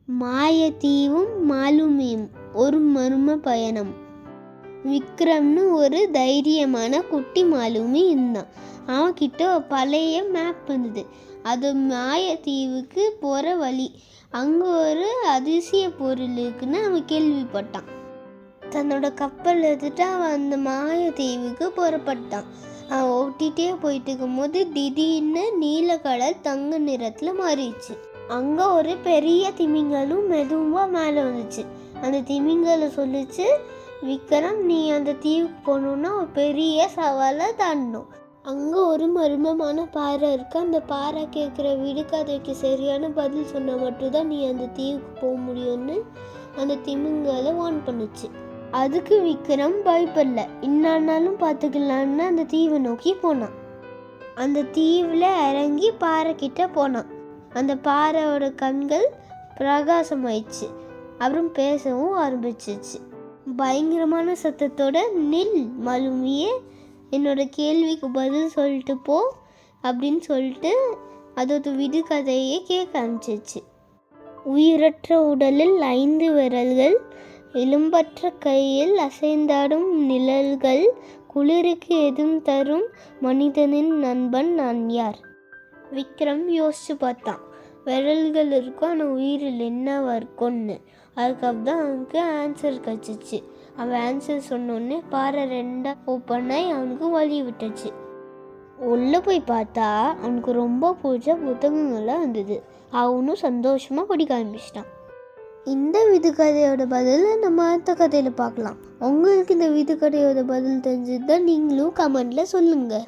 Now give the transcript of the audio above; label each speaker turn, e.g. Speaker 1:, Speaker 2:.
Speaker 1: மாயத்தீவும் மாலுமியும் ஒரு மர்ம பயணம். விக்ரம்னு ஒரு தைரியமான குட்டி மாலுமி இருந்தான். அவன்கிட்ட ஒரு பழைய மேப் இருந்தது. அது மாயத்தீவுக்கு போகிற வழி. அங்கே ஒரு அதிசய பொருள் இருக்குன்னு அவன் கேள்விப்பட்டான். தன்னோட கப்பல் எடுத்துட்டு அவன் அந்த மாயத்தீவுக்கு புறப்பட்டான். அவன் ஓட்டிகிட்டே போயிட்டு இருக்கும்போது திடீர்னு நீலக்கடல் தங்க நிறத்தில் மாறிடுச்சு. அங்கே ஒரு பெரிய திமிங்கலம் மெதுவாக மேலே வந்துச்சு. அந்த திமிங்கலம் சொல்லிச்சு, விக்ரம், நீ அந்த தீவுக்கு போகணுன்னா ஒரு பெரிய சவாலை தாண்டணும். அங்கே ஒரு மர்மமான பாறை இருக்கு. அந்த பாறை கேட்குற விடுகதைக்கு சரியான பதில் சொன்னால் மட்டும்தான் நீ அந்த தீவுக்கு போக முடியும்னு அந்த திமிங்கலம் வார்ன் பண்ணுச்சு. அதுக்கு விக்ரம் பயப்படல. இன்னாலும் பார்த்துக்கலான்னு அந்த தீவை நோக்கி போனான். அந்த தீவில் இறங்கி பாறை கிட்ட போனான். அந்த பாறையோட கண்கள் பிரகாசமாயிடுச்சு. அப்புறம் பேசவும் ஆரம்பிச்சிச்சு. பயங்கரமான சத்தத்தோட, நில் மாலுமியே, என்னோட கேள்விக்கு பதில் சொல்லிட்டு போ அப்படின்னு சொல்லிட்டு அதோட விடுகதையை கேட்க ஆரம்பிச்சிச்சு. உயிரற்ற உடலில் 5 விரல்கள், எலும்பற்ற கையில் அசைந்தாடும் நிழல்கள், குளிருக்கு எதுவும் தரும் மனிதனின் நண்பன் நான் யார்? விக்ரம் யோசிச்சு பார்த்தான். விரல்கள் இருக்கும், ஆனால் உயிரில் என்னவா இருக்கும்னு. அதுக்கப்புறம் தான் அவனுக்கு ஆன்சர் கிடச்சிச்சு. அவன் ஆன்சர் சொன்னோடனே பாறை 2 ஓப்பன் ஆகி அவனுக்கு வழி விட்டுச்சு. உள்ளே போய் பார்த்தா அவனுக்கு ரொம்ப பிடிச்ச புத்தகங்கள்லாம் இருந்தது. அவனும் சந்தோஷமாக படிக்க ஆரம்பிச்சிட்டான். இந்த விடுகதையோட பதில் நம்ம அடுத்த கதையில் பார்க்கலாம். உங்களுக்கு இந்த விடுகதையோட பதில் தெரிஞ்சதுதான் நீங்களும் கமெண்ட்டில் சொல்லுங்கள்.